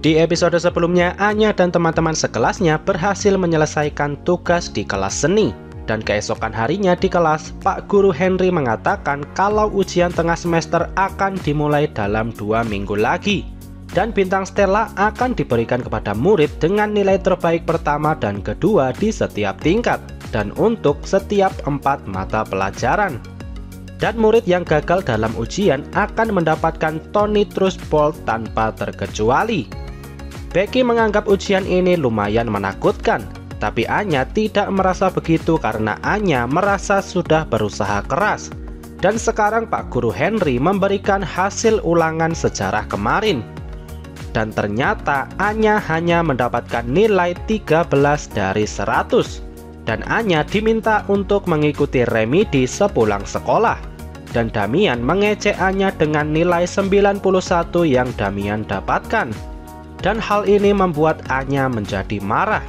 Di episode sebelumnya, Anya dan teman-teman sekelasnya berhasil menyelesaikan tugas di kelas seni. Dan keesokan harinya di kelas, Pak Guru Henry mengatakan kalau ujian tengah semester akan dimulai dalam 2 minggu lagi. Dan bintang Stella akan diberikan kepada murid dengan nilai terbaik pertama dan kedua di setiap tingkat. Dan untuk setiap 4 mata pelajaran. Dan murid yang gagal dalam ujian akan mendapatkan Tony Trust Ball tanpa terkecuali. Becky menganggap ujian ini lumayan menakutkan, tapi Anya tidak merasa begitu karena Anya merasa sudah berusaha keras. Dan sekarang Pak Guru Henry memberikan hasil ulangan sejarah kemarin. Dan ternyata Anya hanya mendapatkan nilai 13 dari 100. Dan Anya diminta untuk mengikuti remedi sepulang sekolah. Dan Damian mengejek Anya dengan nilai 91 yang Damian dapatkan. Dan hal ini membuat Anya menjadi marah.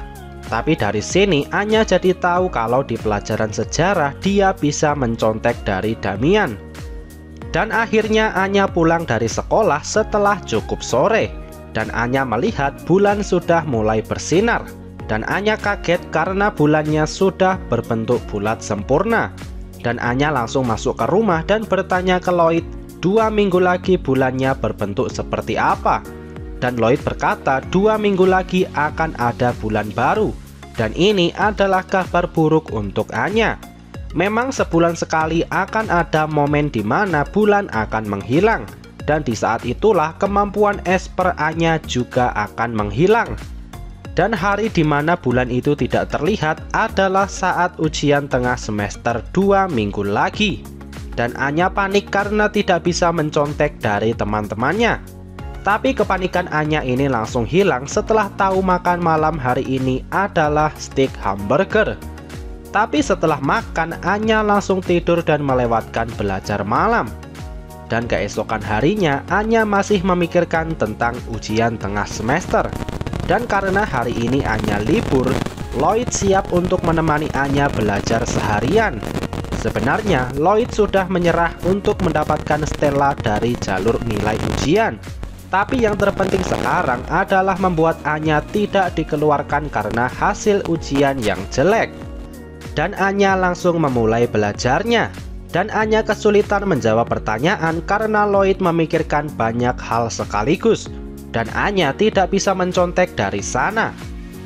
Tapi dari sini Anya jadi tahu kalau di pelajaran sejarah dia bisa mencontek dari Damian. Dan akhirnya Anya pulang dari sekolah setelah cukup sore. Dan Anya melihat bulan sudah mulai bersinar. Dan Anya kaget karena bulannya sudah berbentuk bulat sempurna. Dan Anya langsung masuk ke rumah dan bertanya ke Lloyd, 2 minggu lagi bulannya berbentuk seperti apa? Dan Lloyd berkata 2 minggu lagi akan ada bulan baru. Dan ini adalah kabar buruk untuk Anya. Memang sebulan sekali akan ada momen di mana bulan akan menghilang. Dan di saat itulah kemampuan Esper Anya juga akan menghilang. Dan hari di mana bulan itu tidak terlihat adalah saat ujian tengah semester 2 minggu lagi. Dan Anya panik karena tidak bisa mencontek dari teman-temannya. Tapi kepanikan Anya ini langsung hilang setelah tahu makan malam hari ini adalah steak hamburger. Tapi setelah makan, Anya langsung tidur dan melewatkan belajar malam. Dan keesokan harinya, Anya masih memikirkan tentang ujian tengah semester. Dan karena hari ini Anya libur, Lloyd siap untuk menemani Anya belajar seharian. Sebenarnya, Lloyd sudah menyerah untuk mendapatkan Stella dari jalur nilai ujian. Tapi yang terpenting sekarang adalah membuat Anya tidak dikeluarkan karena hasil ujian yang jelek. Dan Anya langsung memulai belajarnya. Dan Anya kesulitan menjawab pertanyaan karena Lloyd memikirkan banyak hal sekaligus. Dan Anya tidak bisa mencontek dari sana.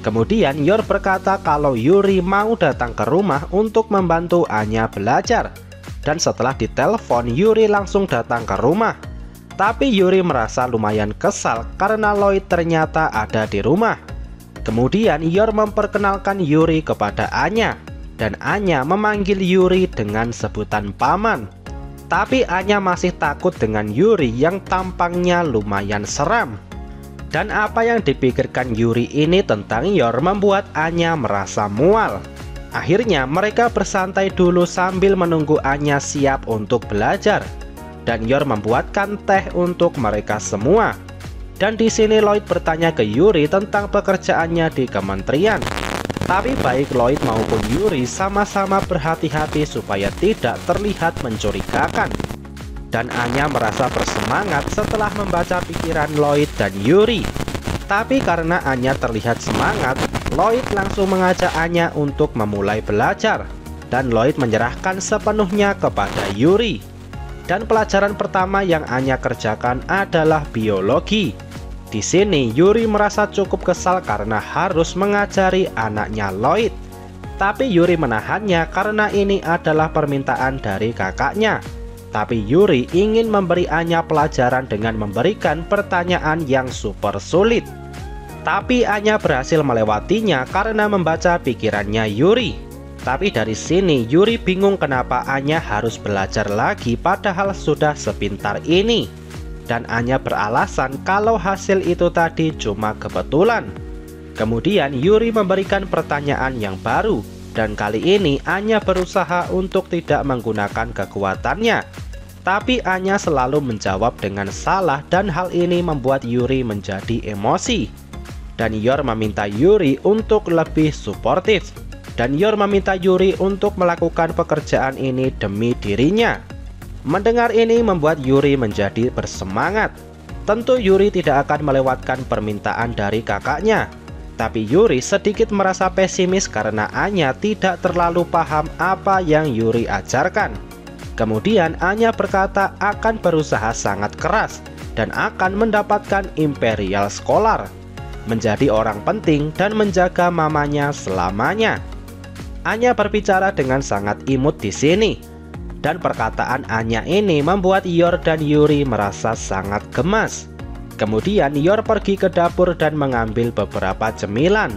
Kemudian Yor berkata kalau Yuri mau datang ke rumah untuk membantu Anya belajar. Dan setelah ditelepon, Yuri langsung datang ke rumah. Tapi Yuri merasa lumayan kesal karena Lloyd ternyata ada di rumah. Kemudian Yor memperkenalkan Yuri kepada Anya. Dan Anya memanggil Yuri dengan sebutan paman. Tapi Anya masih takut dengan Yuri yang tampangnya lumayan seram. Dan apa yang dipikirkan Yuri ini tentang Yor membuat Anya merasa mual. Akhirnya mereka bersantai dulu sambil menunggu Anya siap untuk belajar. Dan Yor membuatkan teh untuk mereka semua. Dan di sini Lloyd bertanya ke Yuri tentang pekerjaannya di kementerian. Tapi baik Lloyd maupun Yuri sama-sama berhati-hati supaya tidak terlihat mencurigakan. Dan Anya merasa bersemangat setelah membaca pikiran Lloyd dan Yuri. Tapi karena Anya terlihat semangat, Lloyd langsung mengajak Anya untuk memulai belajar. Dan Lloyd menyerahkan sepenuhnya kepada Yuri. Dan pelajaran pertama yang Anya kerjakan adalah biologi. Di sini Yuri merasa cukup kesal karena harus mengajari anaknya Lloyd. Tapi Yuri menahannya karena ini adalah permintaan dari kakaknya. Tapi Yuri ingin memberi Anya pelajaran dengan memberikan pertanyaan yang super sulit. Tapi Anya berhasil melewatinya karena membaca pikirannya Yuri. Tapi dari sini Yuri bingung kenapa Anya harus belajar lagi padahal sudah sepintar ini. Dan Anya beralasan kalau hasil itu tadi cuma kebetulan. Kemudian Yuri memberikan pertanyaan yang baru. Dan kali ini Anya berusaha untuk tidak menggunakan kekuatannya. Tapi Anya selalu menjawab dengan salah dan hal ini membuat Yuri menjadi emosi. Dan Yor meminta Yuri untuk lebih suportif. Dan Yor meminta Yuri untuk melakukan pekerjaan ini demi dirinya. Mendengar ini membuat Yuri menjadi bersemangat. Tentu Yuri tidak akan melewatkan permintaan dari kakaknya. Tapi Yuri sedikit merasa pesimis karena Anya tidak terlalu paham apa yang Yuri ajarkan. Kemudian Anya berkata akan berusaha sangat keras dan akan mendapatkan Imperial Scholar, menjadi orang penting dan menjaga mamanya selamanya. Anya berbicara dengan sangat imut di sini. Dan perkataan Anya ini membuat Yor dan Yuri merasa sangat gemas. Kemudian Yor pergi ke dapur dan mengambil beberapa cemilan.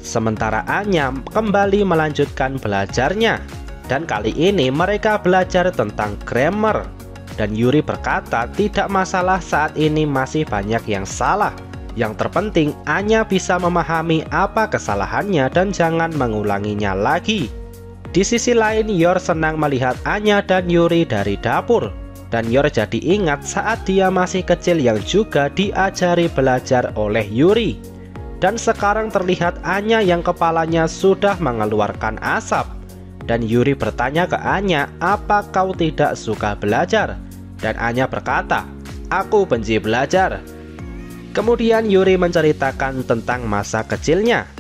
Sementara Anya kembali melanjutkan belajarnya. Dan kali ini mereka belajar tentang grammar. Dan Yuri berkata tidak masalah saat ini masih banyak yang salah. Yang terpenting Anya bisa memahami apa kesalahannya dan jangan mengulanginya lagi. Di sisi lain Yor senang melihat Anya dan Yuri dari dapur. Dan Yor jadi ingat saat dia masih kecil yang juga diajari belajar oleh Yuri. Dan sekarang terlihat Anya yang kepalanya sudah mengeluarkan asap. Dan Yuri bertanya ke Anya, apa kau tidak suka belajar? Dan Anya berkata, aku benci belajar. Kemudian Yuri menceritakan tentang masa kecilnya.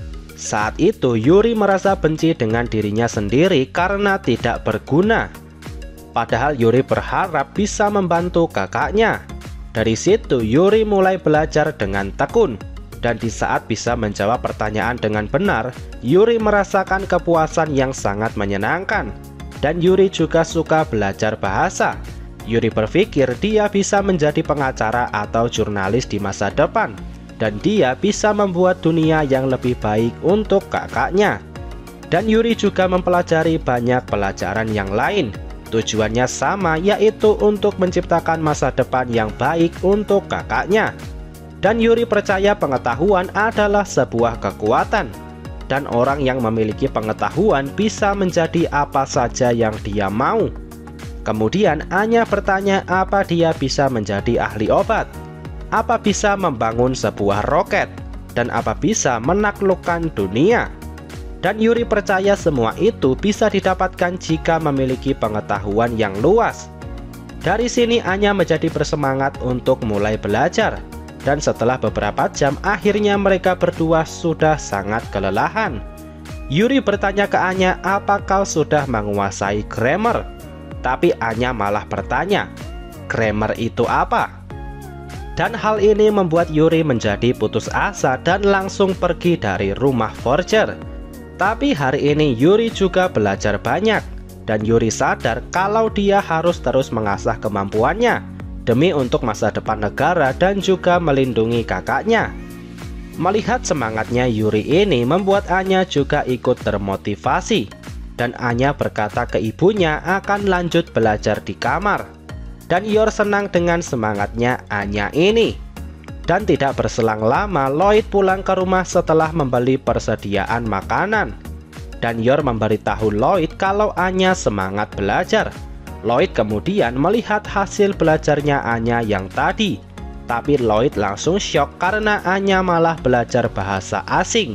Saat itu Yuri merasa benci dengan dirinya sendiri karena tidak berguna. Padahal Yuri berharap bisa membantu kakaknya. Dari situ Yuri mulai belajar dengan tekun. Dan di saat bisa menjawab pertanyaan dengan benar, Yuri merasakan kepuasan yang sangat menyenangkan. Dan Yuri juga suka belajar bahasa. Yuri berpikir dia bisa menjadi pengacara atau jurnalis di masa depan. Dan dia bisa membuat dunia yang lebih baik untuk kakaknya. Dan Yuri juga mempelajari banyak pelajaran yang lain. Tujuannya sama, yaitu untuk menciptakan masa depan yang baik untuk kakaknya. Dan Yuri percaya pengetahuan adalah sebuah kekuatan. Dan orang yang memiliki pengetahuan bisa menjadi apa saja yang dia mau. Kemudian Anya bertanya apa dia bisa menjadi ahli obat. Apa bisa membangun sebuah roket, dan apa bisa menaklukkan dunia. Dan Yuri percaya semua itu bisa didapatkan jika memiliki pengetahuan yang luas. Dari sini Anya menjadi bersemangat untuk mulai belajar. Dan setelah beberapa jam akhirnya mereka berdua sudah sangat kelelahan. Yuri bertanya ke Anya, apa kau sudah menguasai grammar? Tapi Anya malah bertanya, grammar itu apa? Dan hal ini membuat Yuri menjadi putus asa dan langsung pergi dari rumah Forger. Tapi hari ini Yuri juga belajar banyak. Dan Yuri sadar kalau dia harus terus mengasah kemampuannya demi untuk masa depan negara dan juga melindungi kakaknya. Melihat semangatnya Yuri ini membuat Anya juga ikut termotivasi. Dan Anya berkata ke ibunya akan lanjut belajar di kamar. Dan Yor senang dengan semangatnya Anya ini. Dan tidak berselang lama Lloyd pulang ke rumah setelah membeli persediaan makanan. Dan Yor memberitahu Lloyd kalau Anya semangat belajar. Lloyd kemudian melihat hasil belajarnya Anya yang tadi. Tapi Lloyd langsung syok karena Anya malah belajar bahasa asing.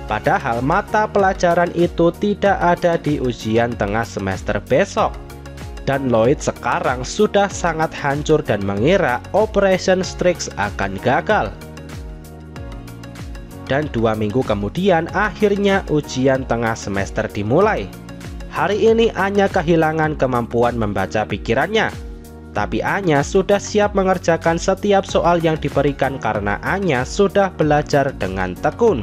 Padahal mata pelajaran itu tidak ada di ujian tengah semester besok. Dan Lloyd sekarang sudah sangat hancur dan mengira Operation Strix akan gagal. Dan 2 minggu kemudian akhirnya ujian tengah semester dimulai. Hari ini Anya kehilangan kemampuan membaca pikirannya. Tapi Anya sudah siap mengerjakan setiap soal yang diberikan karena Anya sudah belajar dengan tekun.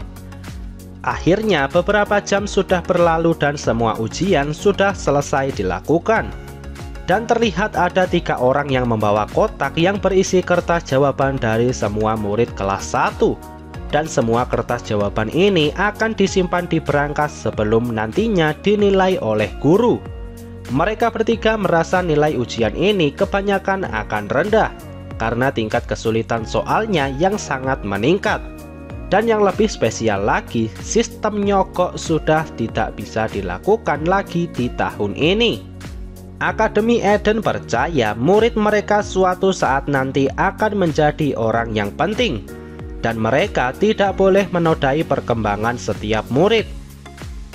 Akhirnya beberapa jam sudah berlalu dan semua ujian sudah selesai dilakukan. Dan terlihat ada 3 orang yang membawa kotak yang berisi kertas jawaban dari semua murid kelas 1. Dan semua kertas jawaban ini akan disimpan di berangkas sebelum nantinya dinilai oleh guru. Mereka bertiga merasa nilai ujian ini kebanyakan akan rendah karena tingkat kesulitan soalnya yang sangat meningkat. Dan yang lebih spesial lagi, sistem nyogok sudah tidak bisa dilakukan lagi di tahun ini. Akademi Eden percaya murid mereka suatu saat nanti akan menjadi orang yang penting. Dan mereka tidak boleh menodai perkembangan setiap murid.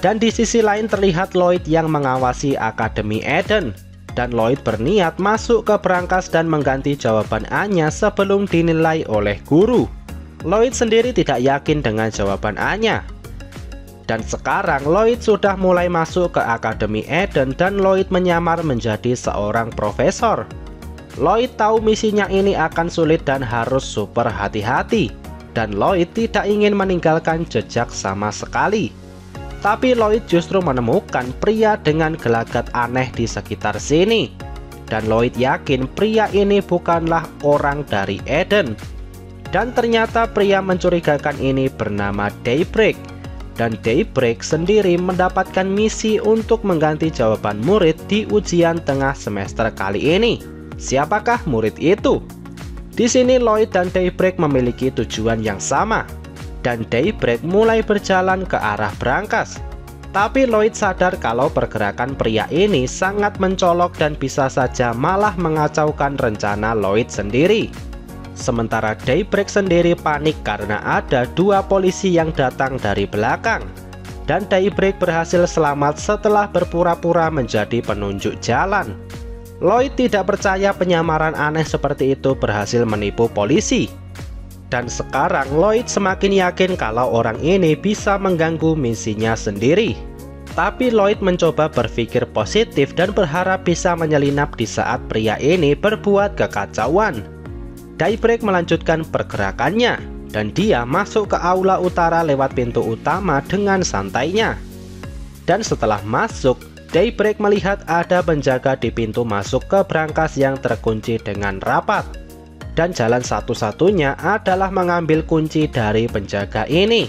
Dan di sisi lain terlihat Lloyd yang mengawasi Akademi Eden. dan Lloyd berniat masuk ke berangkas dan mengganti jawaban A-nya sebelum dinilai oleh guru. Lloyd sendiri tidak yakin dengan jawaban A-nya. Dan sekarang Lloyd sudah mulai masuk ke Akademi Eden dan Lloyd menyamar menjadi seorang profesor. Lloyd tahu misinya ini akan sulit dan harus super hati-hati. Dan Lloyd tidak ingin meninggalkan jejak sama sekali. Tapi Lloyd justru menemukan pria dengan gelagat aneh di sekitar sini. Dan Lloyd yakin pria ini bukanlah orang dari Eden. Dan ternyata pria mencurigakan ini bernama Daybreak. Dan Daybreak sendiri mendapatkan misi untuk mengganti jawaban murid di ujian tengah semester kali ini. Siapakah murid itu? Di sini Lloyd dan Daybreak memiliki tujuan yang sama. Dan Daybreak mulai berjalan ke arah berangkas. Tapi Lloyd sadar kalau pergerakan pria ini sangat mencolok dan bisa saja malah mengacaukan rencana Lloyd sendiri. Sementara Daybreak sendiri panik karena ada dua polisi yang datang dari belakang. Dan Daybreak berhasil selamat setelah berpura-pura menjadi penunjuk jalan. Lloyd tidak percaya penyamaran aneh seperti itu berhasil menipu polisi. Dan sekarang Lloyd semakin yakin kalau orang ini bisa mengganggu misinya sendiri. Tapi Lloyd mencoba berpikir positif dan berharap bisa menyelinap di saat pria ini berbuat kekacauan. Daybreak melanjutkan pergerakannya dan dia masuk ke aula utara lewat pintu utama dengan santainya. Dan setelah masuk, Daybreak melihat ada penjaga di pintu masuk ke berangkas yang terkunci dengan rapat. Dan jalan satu-satunya adalah mengambil kunci dari penjaga ini.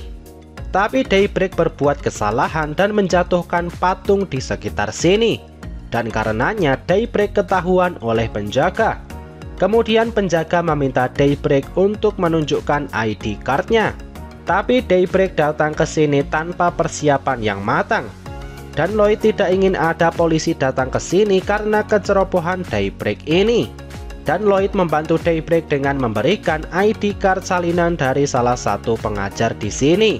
Tapi Daybreak berbuat kesalahan dan menjatuhkan patung di sekitar sini. Dan karenanya Daybreak ketahuan oleh penjaga. Kemudian penjaga meminta Daybreak untuk menunjukkan ID cardnya. Tapi Daybreak datang ke sini tanpa persiapan yang matang. Dan Lloyd tidak ingin ada polisi datang ke sini karena kecerobohan Daybreak ini. Dan Lloyd membantu Daybreak dengan memberikan ID card salinan dari salah satu pengajar di sini.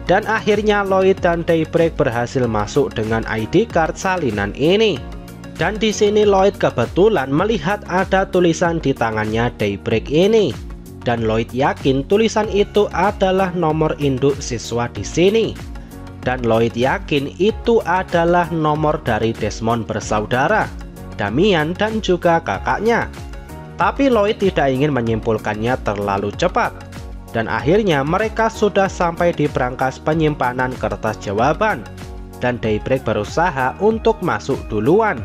Dan akhirnya Lloyd dan Daybreak berhasil masuk dengan ID card salinan ini. Dan di sini Lloyd kebetulan melihat ada tulisan di tangannya Daybreak ini. Dan Lloyd yakin tulisan itu adalah nomor induk siswa di sini. Dan Lloyd yakin itu adalah nomor dari Desmond bersaudara, Damian dan juga kakaknya. Tapi Lloyd tidak ingin menyimpulkannya terlalu cepat. Dan akhirnya mereka sudah sampai di berangkas penyimpanan kertas jawaban. Dan Daybreak berusaha untuk masuk duluan.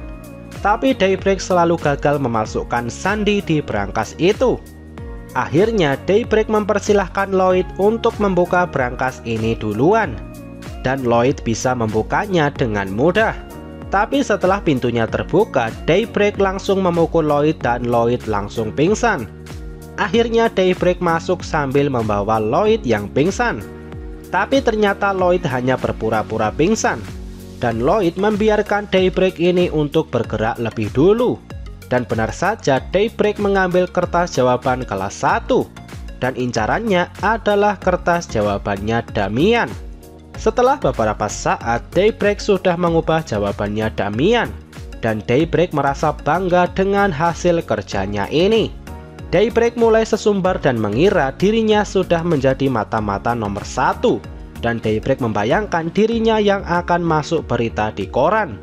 Tapi Daybreak selalu gagal memasukkan sandi di berangkas itu. Akhirnya Daybreak mempersilahkan Lloyd untuk membuka berangkas ini duluan. Dan Lloyd bisa membukanya dengan mudah. Tapi setelah pintunya terbuka, Daybreak langsung memukul Lloyd dan Lloyd langsung pingsan. Akhirnya Daybreak masuk sambil membawa Lloyd yang pingsan. Tapi ternyata Lloyd hanya berpura-pura pingsan. Dan Lloyd membiarkan Daybreak ini untuk bergerak lebih dulu. Dan benar saja Daybreak mengambil kertas jawaban kelas 1. Dan incarannya adalah kertas jawabannya Damian. Setelah beberapa saat, Daybreak sudah mengubah jawabannya Damian. Dan Daybreak merasa bangga dengan hasil kerjanya ini. Daybreak mulai sesumbar dan mengira dirinya sudah menjadi mata-mata nomor 1. Dan Daybreak membayangkan dirinya yang akan masuk berita di koran.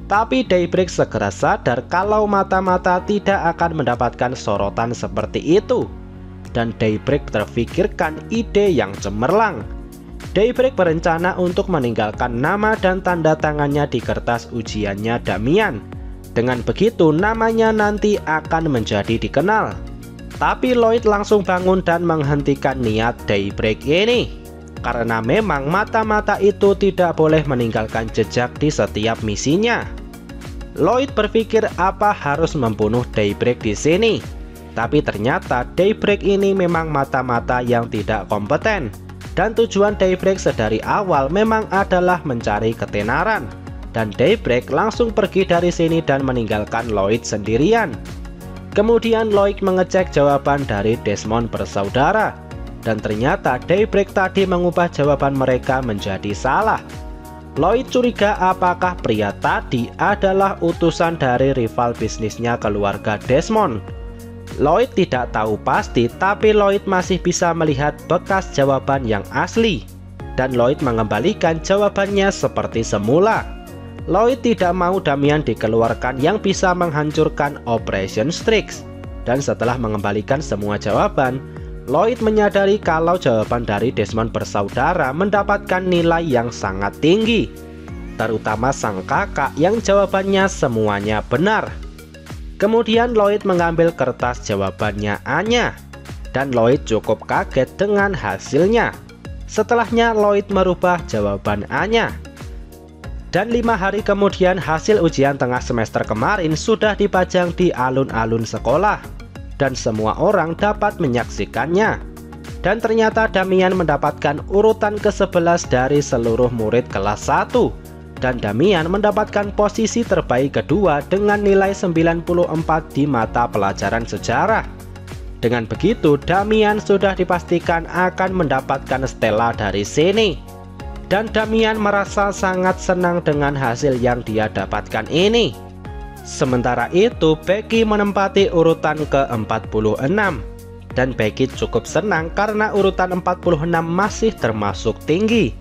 Tapi Daybreak segera sadar kalau mata-mata tidak akan mendapatkan sorotan seperti itu. Dan Daybreak terfikirkan ide yang cemerlang. Daybreak berencana untuk meninggalkan nama dan tanda tangannya di kertas ujiannya Damian. Dengan begitu namanya nanti akan menjadi dikenal. Tapi Lloyd langsung bangun dan menghentikan niat Daybreak ini. Karena memang mata-mata itu tidak boleh meninggalkan jejak di setiap misinya. Lloyd berpikir apa harus membunuh Daybreak di sini. Tapi ternyata Daybreak ini memang mata-mata yang tidak kompeten. Dan tujuan Daybreak sedari awal memang adalah mencari ketenaran. Dan Daybreak langsung pergi dari sini dan meninggalkan Lloyd sendirian. Kemudian Lloyd mengecek jawaban dari Desmond bersaudara. Dan ternyata Daybreak tadi mengubah jawaban mereka menjadi salah. Lloyd curiga apakah pria tadi adalah utusan dari rival bisnisnya keluarga Desmond. Lloyd tidak tahu pasti, tapi Lloyd masih bisa melihat bekas jawaban yang asli. Dan Lloyd mengembalikan jawabannya seperti semula. Lloyd tidak mau Damian dikeluarkan yang bisa menghancurkan Operation Strix. Dan setelah mengembalikan semua jawaban, Lloyd menyadari kalau jawaban dari Desmond bersaudara mendapatkan nilai yang sangat tinggi, terutama sang kakak yang jawabannya semuanya benar. Kemudian Lloyd mengambil kertas jawabannya Anya, dan Lloyd cukup kaget dengan hasilnya. Setelahnya Lloyd merubah jawaban Anya. Dan 5 hari kemudian hasil ujian tengah semester kemarin sudah dipajang di alun-alun sekolah. Dan semua orang dapat menyaksikannya. Dan ternyata Damian mendapatkan urutan ke-11 dari seluruh murid kelas 1. Dan Damian mendapatkan posisi terbaik kedua dengan nilai 94 di mata pelajaran sejarah. Dengan begitu, Damian sudah dipastikan akan mendapatkan stella dari sini. Dan Damian merasa sangat senang dengan hasil yang dia dapatkan ini. Sementara itu, Becky menempati urutan ke-46. Dan Becky cukup senang karena urutan 46 masih termasuk tinggi.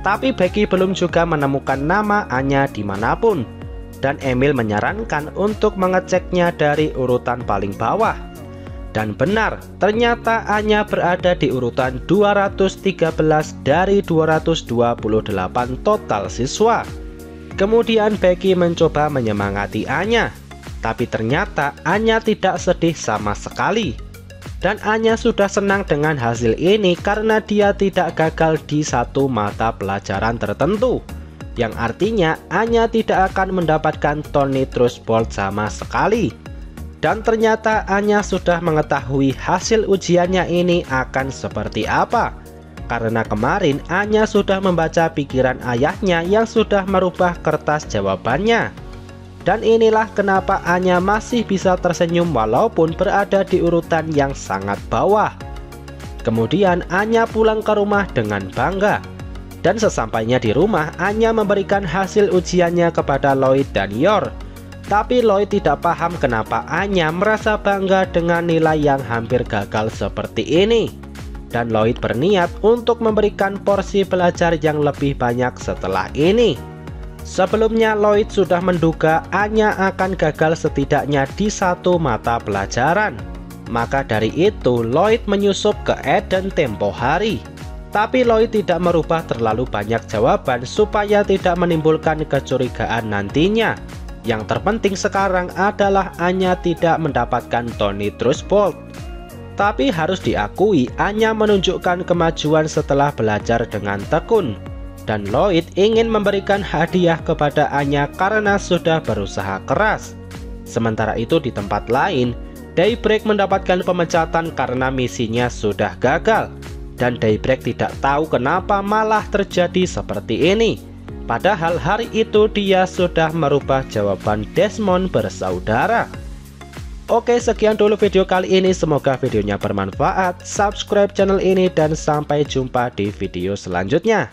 Tapi Becky belum juga menemukan nama Anya dimanapun. Dan Emil menyarankan untuk mengeceknya dari urutan paling bawah. Dan benar, ternyata Anya berada di urutan 213 dari 228 total siswa. Kemudian Becky mencoba menyemangati Anya, tapi ternyata Anya tidak sedih sama sekali. Dan Anya sudah senang dengan hasil ini karena dia tidak gagal di satu mata pelajaran tertentu, yang artinya Anya tidak akan mendapatkan Tony Trustbolt sama sekali. Dan ternyata Anya sudah mengetahui hasil ujiannya ini akan seperti apa. Karena kemarin Anya sudah membaca pikiran ayahnya yang sudah merubah kertas jawabannya. Dan inilah kenapa Anya masih bisa tersenyum walaupun berada di urutan yang sangat bawah. Kemudian Anya pulang ke rumah dengan bangga. Dan sesampainya di rumah, Anya memberikan hasil ujiannya kepada Lloyd dan Yor. Tapi Lloyd tidak paham kenapa Anya merasa bangga dengan nilai yang hampir gagal seperti ini. Dan Lloyd berniat untuk memberikan porsi belajar yang lebih banyak setelah ini. Sebelumnya Lloyd sudah menduga Anya akan gagal setidaknya di satu mata pelajaran. Maka dari itu Lloyd menyusup ke Eden tempo hari. Tapi Lloyd tidak merubah terlalu banyak jawaban supaya tidak menimbulkan kecurigaan nantinya. Yang terpenting sekarang adalah Anya tidak mendapatkan Tony Trustbolt. Tapi harus diakui, Anya menunjukkan kemajuan setelah belajar dengan tekun. Dan Lloyd ingin memberikan hadiah kepada Anya karena sudah berusaha keras. Sementara itu di tempat lain, Daybreak mendapatkan pemecatan karena misinya sudah gagal. Dan Daybreak tidak tahu kenapa malah terjadi seperti ini. Padahal hari itu dia sudah merubah jawaban Desmond bersaudara. Oke, sekian dulu video kali ini, semoga videonya bermanfaat. Subscribe channel ini dan sampai jumpa di video selanjutnya.